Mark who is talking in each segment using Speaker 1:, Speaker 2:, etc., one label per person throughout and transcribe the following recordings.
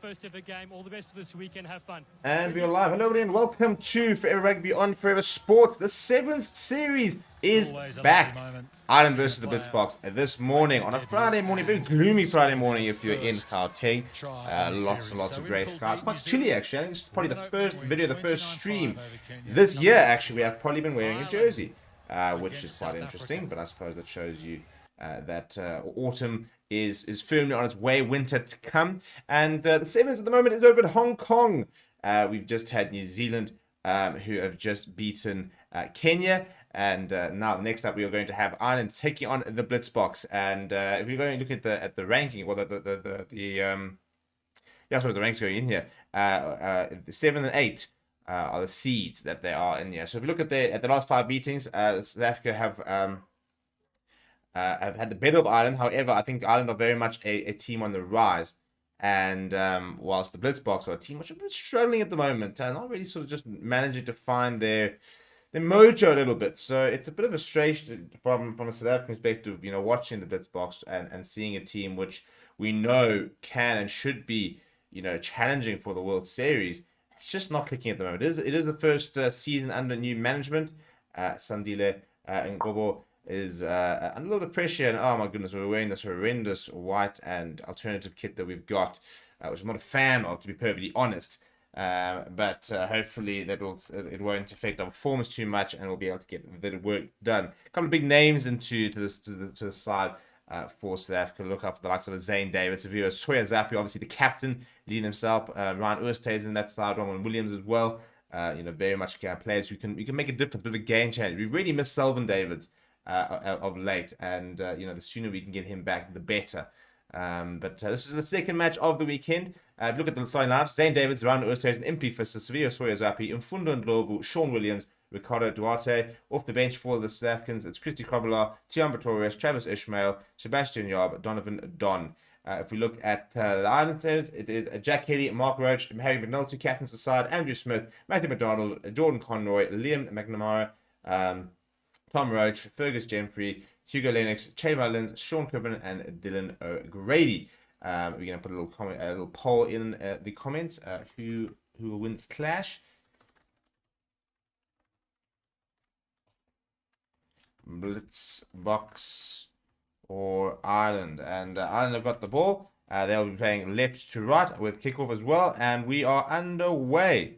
Speaker 1: first ever game. All the best for this weekend. Have fun.
Speaker 2: And we are live. Hello, everybody, and welcome to Forever Rugby on Forever Sports. The 7th series is back. Ireland versus the Blitzboks this morning on a Friday morning, very gloomy Friday morning if you're in Gauteng. Lots and lots of grey skies. Quite chilly, actually. I think this is probably the first video, the first stream this year, actually. We have probably been wearing a jersey, which is quite interesting, but I suppose that shows you that autumn is firmly on its way, winter to come. And the 7th at the moment is over at Hong Kong. We've just had New Zealand, who have just beaten Kenya. And now, next up, we are going to have Ireland taking on the Blitzboks. And if we're going to look at the ranking, well, I suppose the ranks going in here. The 7 and 8 are the seeds that they are in here. So if we look at the last 5 meetings, South Africa have had the better of Ireland. However, I think Ireland are very much a team on the rise. And whilst the Blitzboks are a team which are struggling at the moment, and not really sort of just managing to find their mojo a little bit. So it's a bit of a frustration from a South African perspective, you know, watching the Blitzboks and seeing a team which we know can and should be, you know, challenging for the World Series. It's just not clicking at the moment. It is the first season under new management. Sandile Ngobo is under a little bit of pressure, and oh my goodness, we're wearing this horrendous white and alternative kit that we've got, which I'm not a fan of, to be perfectly honest. But hopefully it won't affect our performance too much, and we'll be able to get a bit of work done. A couple of big names to the side for South Africa. Look up for the likes of Zane Davis, Soya Zappi, obviously the captain, leading himself. Ryan Oosthuizen in that side, Ron Williams as well. You know, very much players who can make a difference, bit of a game changer. We've really missed Selvin Davids of late, and you know, the sooner we can get him back, the better. But this is the second match of the weekend. If you look at the starting lineups: Zane Davids, Ryan Oosthuizen, Impey Fisser, Savio Soya-Zappi, Mfundo Ndlovu, Sean Williams, Ricardo Duarte. Off the bench for the South Africans, it's Christy Krobela, Tian Pretorius, Travis Ishmael, Sebastian Yarb, Donovan Don. If we look at the Ireland teams, it is Jack Kelly, Mark Roach, Harry McNulty, captains the side, Andrew Smith, Matthew McDonald, Jordan Conroy, Liam McNamara, Tom Roach, Fergus Gemfrey, Hugo Lennox, Che Mullins, Sean Coburn, and Dylan O'Grady. We're going to put a little poll in the comments. Who will win this clash? Blitzboks or Ireland? And Ireland have got the ball. They'll be playing left to right with kickoff as well. And we are underway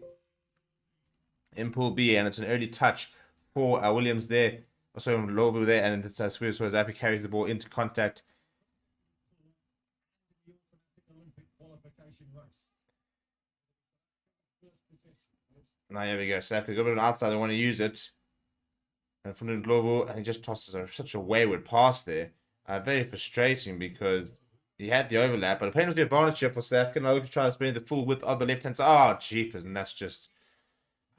Speaker 2: in Pool B. And it's an early touch for Williams there. Also Lovu there, and it's Zappi carries the ball into contact. Now here we go. South Africa got a bit of an outside. They want to use it. And from Ndlovu, and he just tosses such a wayward pass there. Very frustrating because he had the overlap, but a penalty advantage here for South Africa. Now look to try to spin the full width of the left hand side. Oh, jeepers, and that's just,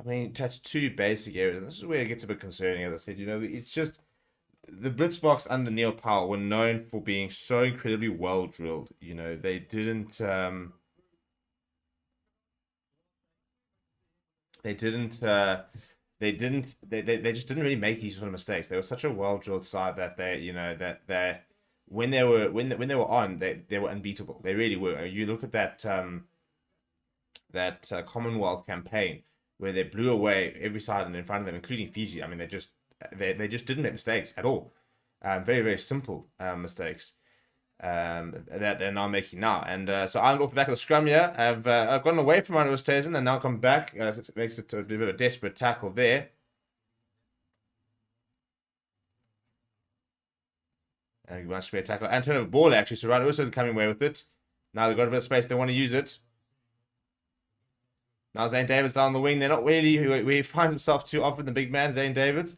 Speaker 2: I mean, that's 2 basic areas, and this is where it gets a bit concerning, as I said. You know, it's just the Blitzboks under Neil Powell were known for being so incredibly well drilled. You know, they just didn't really make these sort of mistakes. They were such a well drilled side that when they were on, they were unbeatable. They really were. You look at that Commonwealth campaign, where they blew away every side and in front of them, including Fiji. I mean, they just didn't make mistakes at all. Very, very simple mistakes that they're now making now. And so Ireland off the back of the scrum here have gone away from Ryan Oosthuizen and now come back. It makes it a bit of a desperate tackle there. And much better tackle and turn over ball, actually. So Ryan Oosthuizen coming away with it. Now they've got a bit of space. They want to use it. Now Zane Davids down the wing. They're not really where he finds himself too often, the big man, Zane Davids.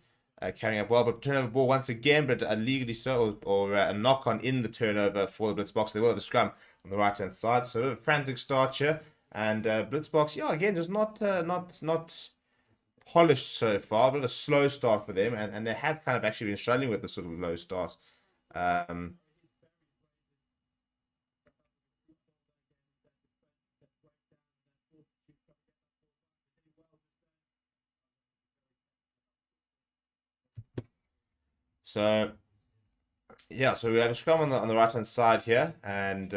Speaker 2: Carrying up well, but turnover ball once again, but illegally so, or a knock on in the turnover for the Blitzboks. They will have a scrum on the right hand side. So a frantic start here. And Blitzboks, yeah, again, just not polished so far, but a slow start for them. And they have kind of actually been struggling with the sort of low start. So, yeah, so we have a scrum on the right-hand side here, and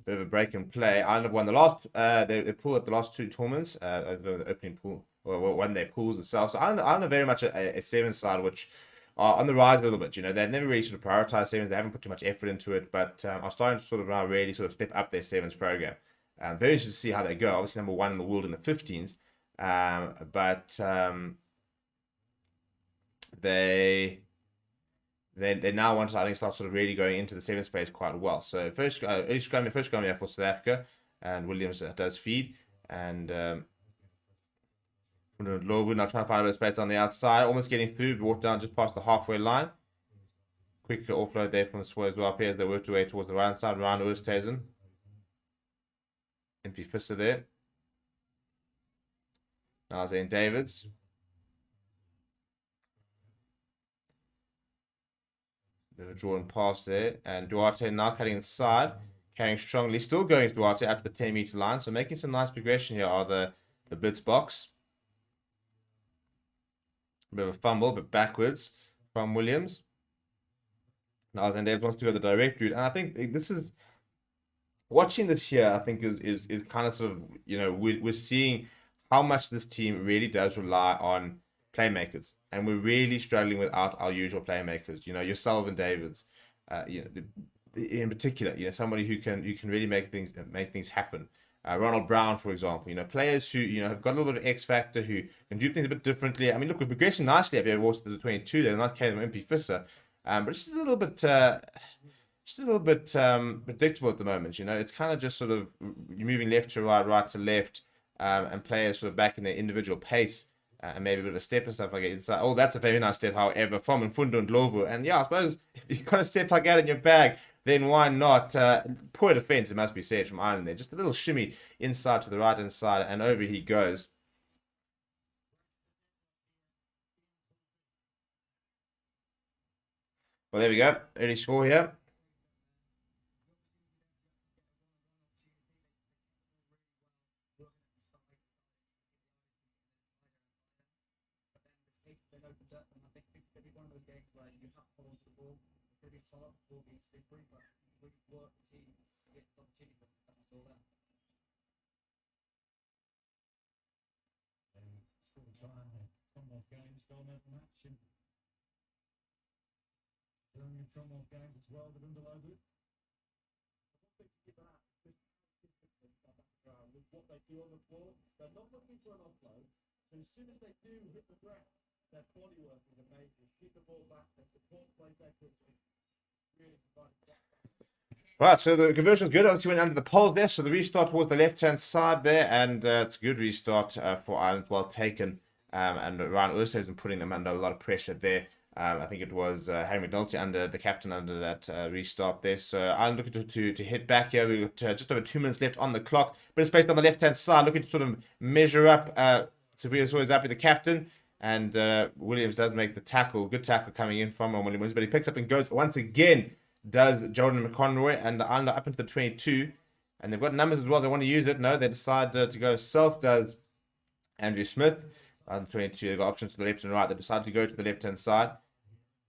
Speaker 2: Bit of a break in play. Ireland have won the last. They pulled at the last two tournaments. Over the opening pool, or won their pools themselves. So Ireland are very much a seven side, which are on the rise a little bit. You know, they've never really sort of prioritized sevens. They haven't put too much effort into it, but are starting to sort of now really sort of step up their sevens program. Very interested to see how they go. Obviously, number one in the world in the 15s, but they now want to, I think, start sort of really going into the seventh space quite well. So first scrum here for South Africa, and Williams does feed, and Lovu now trying to find a bit of space on the outside, almost getting through, brought down just past the halfway line. Quick offload there from the Swaz well here as they worked away towards the right side around Oosthuizen. Empty Fisser there. Now Zane Davids. Bit of a drawn pass there. And Duarte now cutting inside. Carrying strongly. Still going Duarte out to the 10-meter line. So making some nice progression here are the Blitzboks. A bit of a fumble, but backwards from Williams. Now Zane Davids wants to go the direct route. And I think this is... Watching this here, I think is kind of sort of, you know, we're seeing how much this team really does rely on playmakers, and we're really struggling without our usual playmakers. You know, your Sullivan Davids, you know, in particular, you know, somebody who can really make things happen. Ronald Brown, for example, you know, players who, you know, have got a little bit of X factor, who can do things a bit differently. I mean, look, we're progressing nicely up here towards the 22. There's a nice Caleb MP Fisser, but it's just a little bit. Predictable at the moment. You know, it's kind of just sort of you're moving left to right, right to left, and players sort of back in their individual pace, and maybe a bit of a step and stuff like that. It's like, oh, that's a very nice step, however, from Mfundo and Lovu. And yeah, I suppose if you've got a step like that in your bag, then why not? Poor defense, it must be said, from Ireland there. Just a little shimmy inside to the right hand side, and over he goes. Well, there we go. Early score here. Right, so the conversion is good. Obviously went under the poles there, so the restart was the left-hand side there, and it's a good restart for Ireland, well taken. And Ryan Oosthuizen putting them under a lot of pressure there. I think it was Harry McNulty under the captain under that restart there. So Ireland looking to hit back here. We've got just over 2 minutes left on the clock, but it's based on the left-hand side, looking to sort of measure up. Safia's always happy, the captain, and Williams does make the tackle. Good tackle coming in from Williams, but he picks up and goes once again. Does Jordan McConroy, and the Ireland up into the 22, and they've got numbers as well. They want to use it. No, they decide to go self. Does Andrew Smith on the 22? They've got options to the left and right. They decide to go to the left-hand side.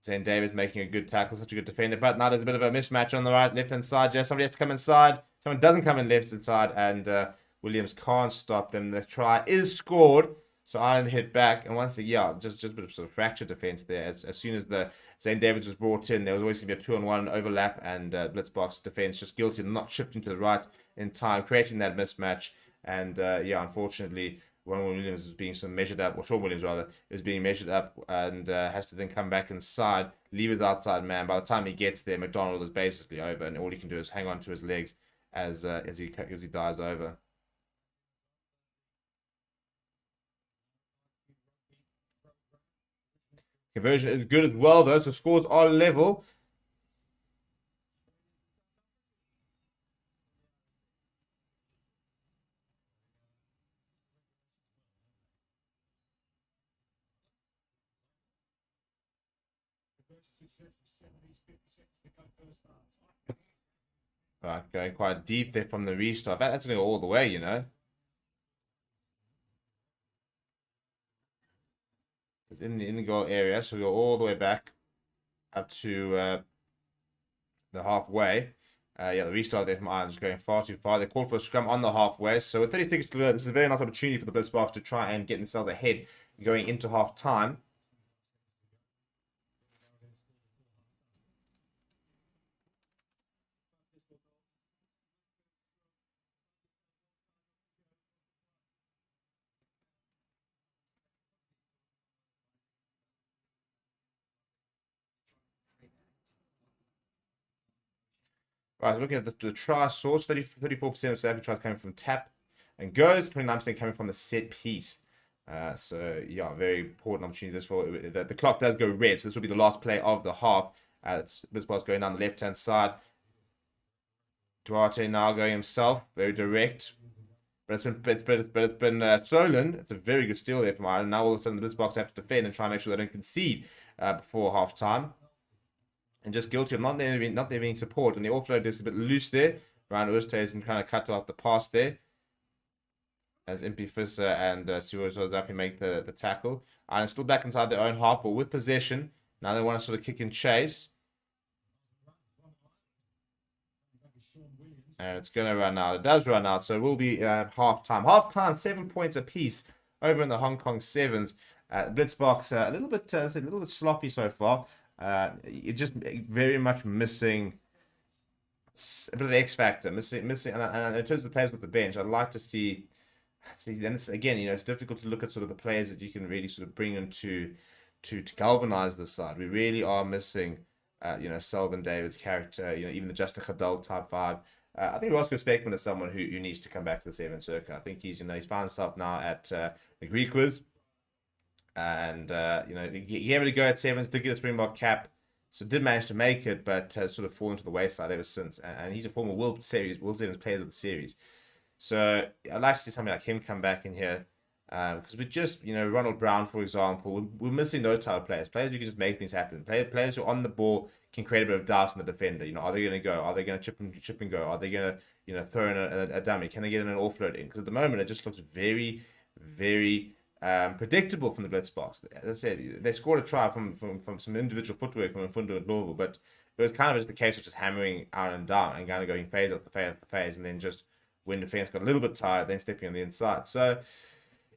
Speaker 2: Zane Davids making a good tackle, such a good defender. But now there's a bit of a mismatch on the right, left-hand side. Yeah, somebody has to come inside. Someone doesn't come in left-hand side, and Williams can't stop them. The try is scored. So Ireland hit back, and once again, yeah, just a bit of sort of fractured defense there. As soon as the Zane Davids was brought in, there was always going to be a 2-on-1 overlap, and Blitzboks defense just guilty of not shifting to the right in time, creating that mismatch. And yeah, unfortunately, when Williams is being sort of measured up, or Sean Williams rather, is being measured up, and has to then come back inside, leave his outside man. By the time he gets there, McDonald is basically over, and all he can do is hang on to his legs as he dives over. Conversion is good as well, though, so scores are level. Right, going quite deep there from the restart. That's going to go all the way, you know. It's in the goal area, so we go all the way back. the halfway. Yeah, the restart there from Ireland is going far too far. They called for a scrum on the halfway. So with 30 seconds to go, this is a very nice opportunity for the Blitzboks to try and get themselves ahead going into half time. Right, so looking at the try source, 34% of South Africa tries coming from tap and goes, 29% coming from the set piece. So, yeah, very important opportunity this for the clock does go red, so this will be the last play of the half. Blitzboks going down the left-hand side. Duarte now going himself, very direct. But it's been stolen. It's a very good steal there from Ireland. Now all of a sudden the Blitzboks have to defend and try and make sure they don't concede before half time. And just guilty of not there being support. And the offload is a bit loose there. Ryan Oosthuizen and kind of cut off the pass there. As Impy Visser and Stuart was up and make the tackle. Ireland still back inside their own half, but with possession. Now they want to sort of kick and chase. And it's going to run out. It does run out, so it will be half time. Half time, 7 points apiece over in the Hong Kong Sevens. Blitzboks a little bit sloppy so far. It just very much missing a bit of X factor, missing. And in terms of the players with the bench, I'd like to see. Then again, it's difficult to look at sort of the players that you can really sort of bring into to galvanize this side. We really are missing, Selvin David's character. Even the Justin Khadal type vibe. I think Roscoe Speckman is someone who needs to come back to the Seven Circuit. I think he's found himself now at the Greek quiz. And, he gave it a go at Sevens, did get a Springbok cap, so did manage to make it, but has sort of fallen to the wayside ever since. And he's a former World Sevens player of the series. So I'd like to see something like him come back in here. Because with just, Ronald Brown, for example, we're missing those type of players. Players who can just make things happen. Players who on the ball can create a bit of doubt in the defender. Are they going to go? Are they going to chip and go? Are they going to, throw in a dummy? Can they get in an offload in? Because at the moment, it just looks very, very predictable from the Blitzboks. As I said, they scored a try from some individual footwork from Mfundo and Louisville, but it was kind of just a case of just hammering out and down and kind of going phase after phase after phase, and then just when defense got a little bit tired, then stepping on the inside. So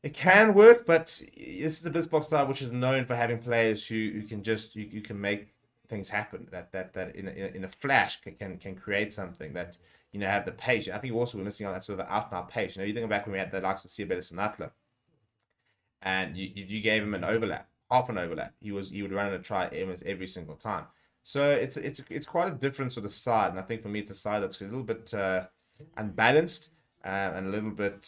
Speaker 2: it can work, but this is a Blitzboks style which is known for having players who can just you can make things happen. That in a flash can create something that have the pace. I think also we're missing on that sort of out and out pace. You think back when we had the likes of Siabela Sinatla, and you gave him an overlap, half an overlap, he would run in a try almost every single time. So it's quite a different sort of side, and I think for me it's a side that's a little bit unbalanced and a little bit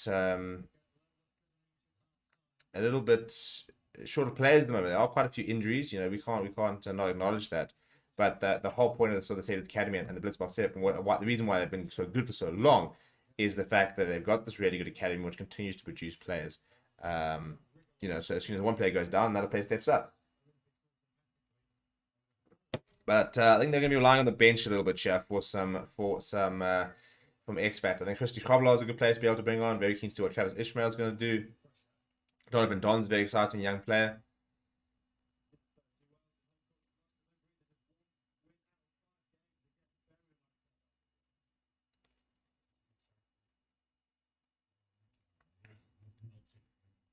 Speaker 2: short of players at the moment. There are quite a few injuries. We can't not acknowledge that. But the whole point of the sort of Sevens Academy and the Blitzboks setup, and the reason why they've been so good for so long, is the fact that they've got this really good academy which continues to produce players. So as soon as one player goes down, another player steps up. But I think they're going to be relying on the bench a little bit here for some from X Factor. I think Christy Koblar is a good player to be able to bring on. Very keen to see what Travis Ishmael is going to do. Donovan Don's a very exciting young player.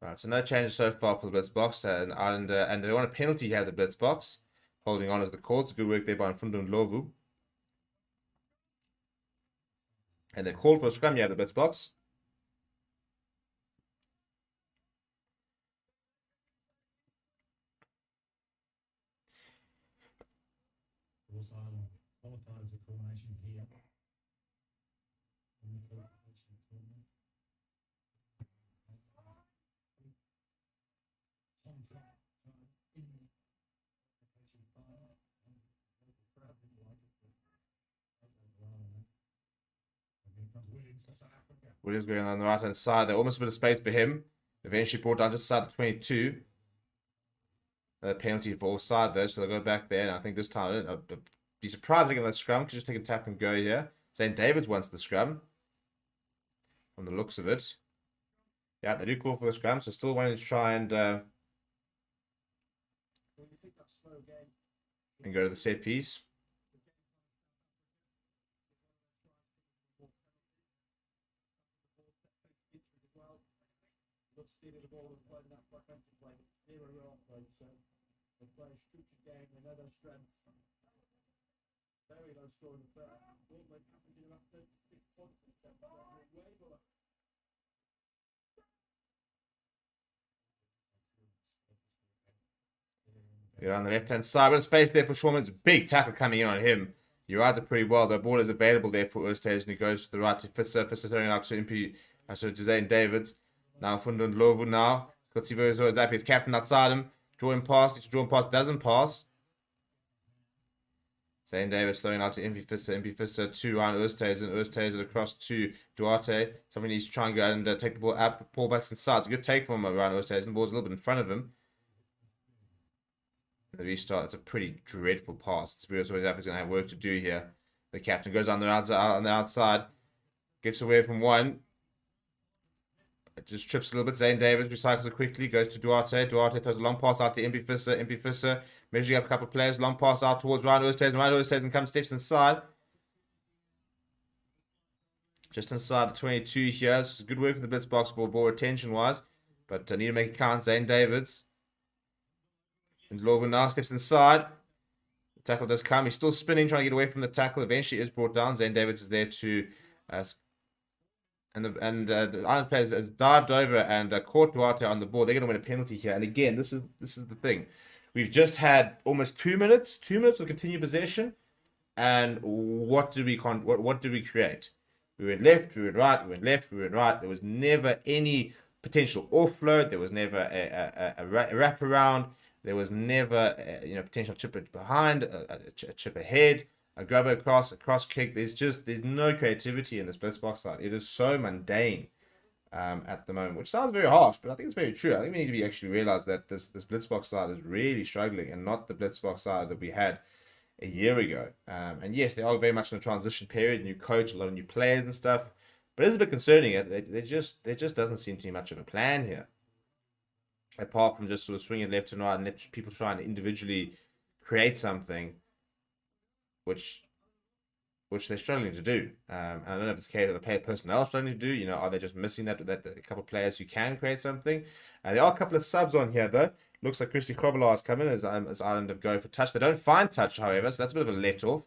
Speaker 2: Right, so no changes so far for the Blitzboks, and they want a penalty here, the Blitzboks. Holding on as the call. It's good work there by Mfundo and Lovu. And they've called for a scrum here, the Blitzboks. Williams going on the right hand side. They almost a bit of space for him. Eventually brought down just inside the 22. The penalty for offside though, so they'll go back there. And I think this time I'd be surprised if they get that scrum. Could just take a tap and go here. St. David's wants the scrum. From the looks of it. Yeah, they do call for the scrum, so still wanting to try and And go to the set piece. You're on the left-hand side, but space there for Shawman's big tackle coming in on him. He rides it pretty well. The ball is available there for Oosthuizen, and he goes to the right to Fisser. Fisser throwing out to MP, to Zane Davids. Now Fundun Lovu now. Got Sivo Zapi, his captain outside him. Drawing pass, it's drawing pass, doesn't pass. Zane Davids throwing out to MP Fisser to Ryan Oosthuizen across to Duarte. Somebody needs to try and go and take the ball up, pull back inside. It's a good take from Ryan Oosthuizen. The ball's a little bit in front of him. The restart, it's a pretty dreadful pass. Spirit always up is going to have work to do here. The captain goes on the outside, gets away from one. It just trips a little bit. Zane Davids recycles it quickly, goes to Duarte. Duarte throws a long pass out to MP Fisser. Measuring up a couple of players. Long pass out towards Ryan Oosthuizen. Ryan Oosthuizen comes, steps inside. Just inside the 22 here. This is good work from the Blitzboks ball retention-wise. But need to make it count. Zane Davids. And Logan now steps inside. The tackle does come. He's still spinning, trying to get away from the tackle. Eventually is brought down. Zane Davids is there to... the Iron players has dived over and caught Duarte on the ball. They're going to win a penalty here. And again, this is the thing. We've just had almost 2 minutes. 2 minutes of continued possession. And what did we create? We went left, we went right, we went left, we went right. There was never any potential offload. There was never a wraparound. There was never potential chip behind, a chip ahead, a grab across, a cross kick. There's no creativity in this Blitzboks side. It is so mundane at the moment, which sounds very harsh, but I think it's very true. I think we need to be actually realize that this Blitzboks side is really struggling and not the Blitzboks side that we had a year ago. And yes, they are very much in a transition period, new coach, a lot of new players and stuff. But it's a bit concerning. There just doesn't seem to be much of a plan here. Apart from just sort of swinging left and right and let people try and individually create something, which they're struggling to do. And I don't know if it's the case of the player personnel struggling to do. Are they just missing that a couple of players who can create something? There are a couple of subs on here though. Looks like Christy Krobelaar is coming as Ireland have go for touch. They don't find touch, however, so that's a bit of a let off.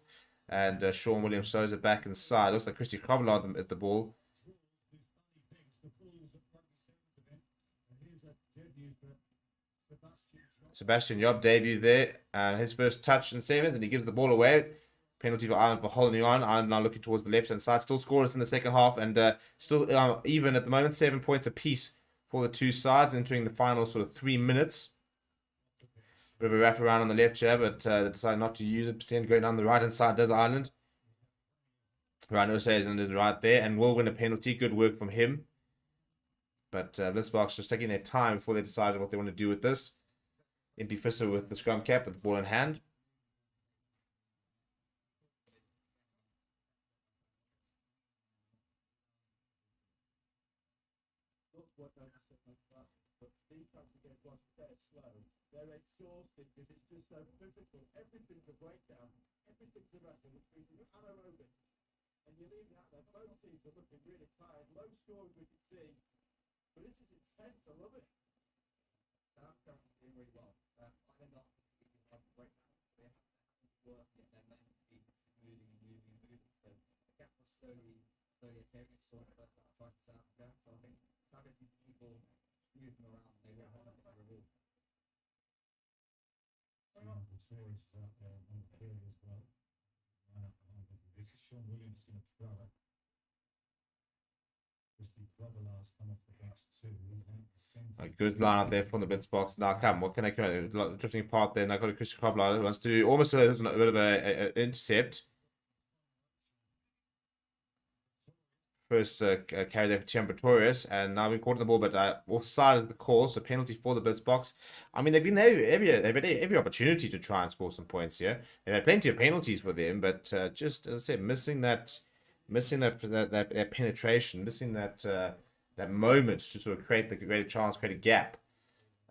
Speaker 2: And Sean Williams throws it back inside. Looks like Christy Krobelaar at the ball. Sebastian Job debut there. His first touch in sevens, and he gives the ball away. Penalty for Ireland for holding on. Ireland now looking towards the left-hand side. Still scoreless in the second half, and still even at the moment. 7 points apiece for the two sides, entering the final sort of 3 minutes. Bit of a wraparound on the left here, but they decide not to use it. Percent going down the right-hand side does Ireland. Ryan Oosthuizen is right there, and will win a penalty. Good work from him. But Blitzboks just taking their time before they decided what they want to do with this. MP Fisser with the scrum cap with the ball in hand.
Speaker 3: They're exhausted because it's just so physical. Everything's a breakdown. Everything's a wrestle, which means you're anaerobic. And you're leaving out there. Both teams are looking really tired. Low scoring we can see. But this is intense. I love it. South Carolina's doing really well. I think not have a breakdown. They have to work it and then keep moving. So the gap was slowly appearing. It's sort of first out trying to South Africa. So I think South African people moving around. They will have a reward.
Speaker 4: The tourists out there on the field as well. This is Sean Williams going to throw it. Christy Krobelaar's come off the bench too.
Speaker 2: A good line out there from the Blitzboks. Now, come, what can they do? Drifting apart there. Now got a Christy Krobelaar who wants to do almost a bit of an intercept. First carry there for Tim Pretorius, and now we're caught in the ball, but offside is the call, so penalty for the Blitzboks. I mean, they've had every opportunity to try and score some points here. They've had plenty of penalties for them, but just as I said, missing that penetration, missing that moment to sort of create a chance, create a gap.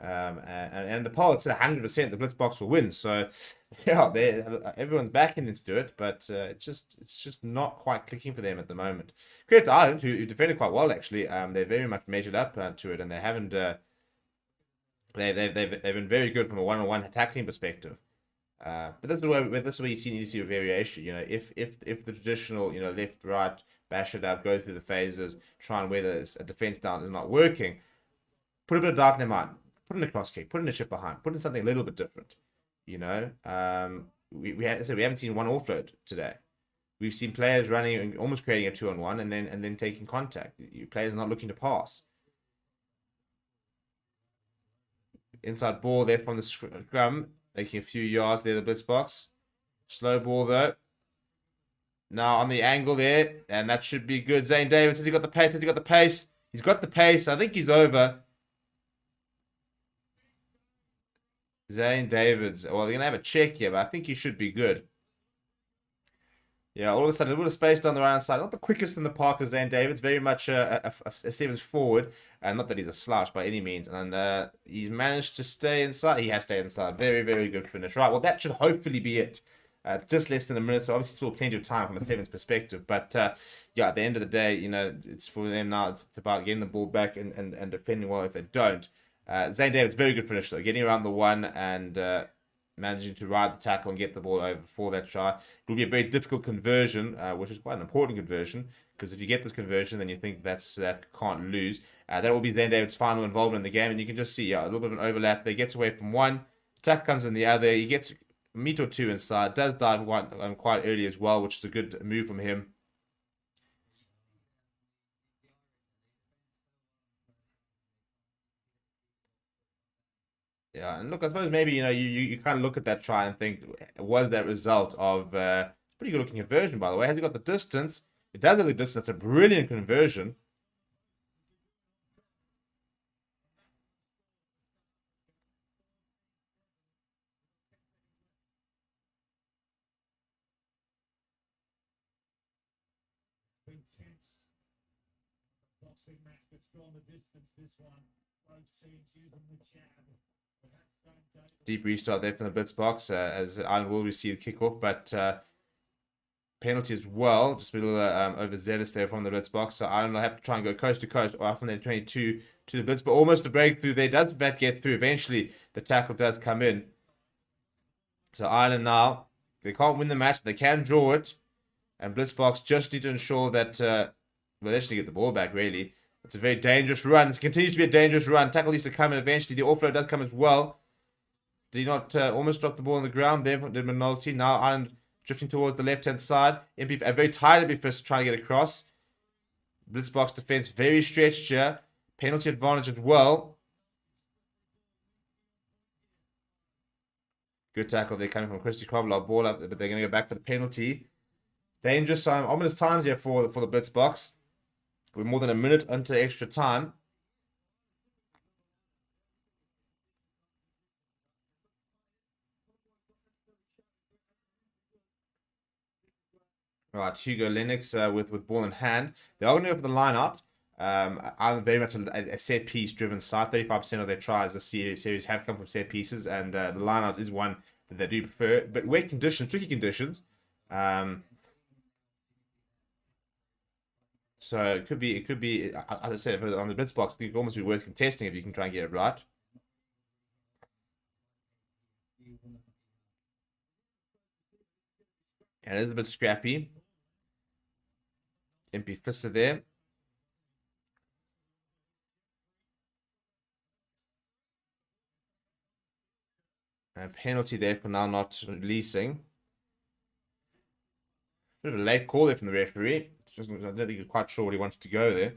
Speaker 2: And the poll, it's at 100% the Blitzboks will win. So, yeah, everyone's backing them to do it, but it's just not quite clicking for them at the moment. Credit to Ireland, who defended quite well actually. They're very much measured up to it, and they haven't. They've been very good from a one-on-one tackling perspective. But this is where you see a variation. You know, if the traditional, you know, left, right, bash it up, go through the phases, try and weather a defense down is not working, put a bit of doubt in their mind. Put in a cross kick, put in a chip behind, put in something a little bit different. You know, we haven't seen one offload today. We've seen players running and almost creating a 2-on-1 and then taking contact. Players are not looking to pass. Inside ball there from the scrum, making a few yards there, the Blitzboks. Slow ball though. Now on the angle there, and that should be good. Zane Davids, has he got the pace? Has he got the pace? He's got the pace. I think he's over. Zane Davids. Well, they're going to have a check here, but I think he should be good. Yeah, all of a sudden, a little bit of space down the right hand side. Not the quickest in the park as Zane Davids. Very much a sevens forward. Not that he's a slouch by any means. And he's managed to stay inside. He has stayed inside. Very, very good finish. Right, well, that should hopefully be it. Just less than a minute. So obviously, still plenty of time from a sevens perspective. But, yeah, at the end of the day, you know, it's for them now. It's about getting the ball back and defending well if they don't. Zane Davids, very good finish, though. Getting around the one and managing to ride the tackle and get the ball over for that try. It will be a very difficult conversion, which is quite an important conversion, because if you get this conversion, then you think that can't lose. That will be Zane Davids' final involvement in the game, and you can just see a little bit of an overlap. He gets away from one, tackle comes in the other. He gets a meter or two inside, does dive quite early as well, which is a good move from him. Yeah, and look, I suppose maybe, you know, you kind of look at that try and think, was that result of pretty good looking conversion, by the way. Has he got the distance? It does have the distance. A brilliant conversion.
Speaker 4: Been tense. Boxing match that's gone the distance, this one. Both teams using the jab. But that's Zane Davids.
Speaker 2: Deep restart there from the Blitzboks as Ireland will receive the kickoff, but penalty as well. Just a little overzealous there from the Blitzboks. So Ireland will have to try and go coast to coast or from their 22 to the Blitz, but almost a breakthrough there. Does that get through? Eventually, the tackle does come in. So Ireland now, they can't win the match, but they can draw it. And Blitzboks just need to ensure that, well, they just need to get the ball back, really. It's a very dangerous run. It continues to be a dangerous run. Tackle needs to come in eventually. The offload does come as well. Did he not almost drop the ball on the ground there? Did McNulty. Now Ireland drifting towards the left-hand side. MP, a very tight MP Fist trying to get across. Blitzboks defense very stretched here. Penalty advantage as well. Good tackle there coming from Christy Krobler. Ball up, but they're going to go back for the penalty. Dangerous time, ominous times here for the Blitzboks. We're more than a minute into extra time. Right, Hugo Lennox with ball in hand. They are going to go for the line out. I'm very much a set piece driven side. 35% of their tries this series have come from set pieces, and the line out is one that they do prefer. But wet conditions, tricky conditions. So it could be, as I said, on the Blitzboks, it could almost be worth contesting if you can try and get it right. And it is a bit scrappy. MP Fister there. A penalty there for now not releasing. Bit of a late call there from the referee. I don't think he's quite sure what he wanted to go there.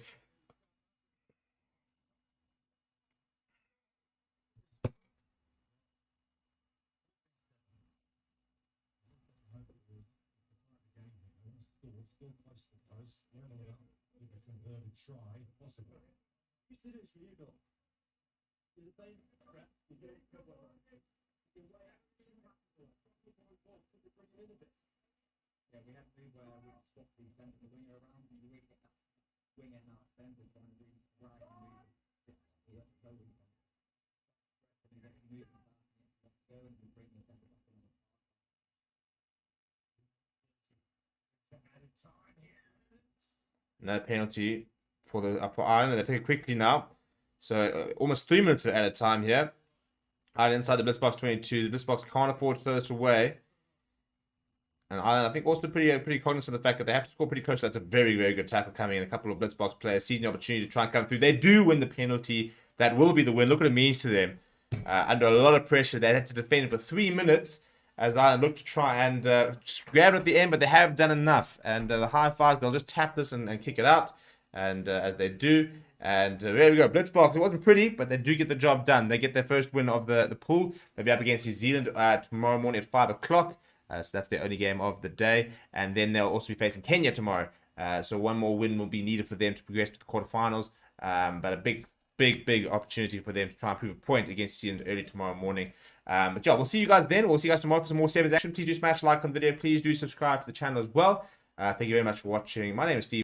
Speaker 4: Still close to the post. With a converted try, possibly.
Speaker 3: What's the news for you, Bill? Is it playing crap? Is it cover?
Speaker 5: Yeah, we have to swap the centre the winger around and you really get that winger now centre trying to really drive and move. move them back, let's go and we bring the centre back in.
Speaker 4: Some added time here.
Speaker 2: No penalty for Ireland. They take it quickly now. So almost 3 minutes at a time here. Ireland inside the Blitzboks 22. The Blitzboks can't afford to throw this away. And Ireland, I think, also pretty cognizant of the fact that they have to score pretty close. That's a very, very good tackle coming in. A couple of Blitzboks players seizing the opportunity to try and come through. They do win the penalty. That will be the win. Look what it means to them. Under a lot of pressure, they had to defend for 3 minutes as Ireland look to try and grab it at the end, but they have done enough. And the high fives, they'll just tap this and kick it out. And as they do, and there we go, Blitzboks. It wasn't pretty, but they do get the job done. They get their first win of the pool. They'll be up against New Zealand tomorrow morning at 5 o'clock. So that's their only game of the day. And then they'll also be facing Kenya tomorrow. So one more win will be needed for them to progress to the quarterfinals. But a big opportunity for them to try and prove a point against New Zealand early tomorrow morning. But yeah, we'll see you guys then. We'll see you guys tomorrow for some more Sevens action. Please do smash like on the video. Please do subscribe to the channel as well. Thank you very much for watching. My name is Steve.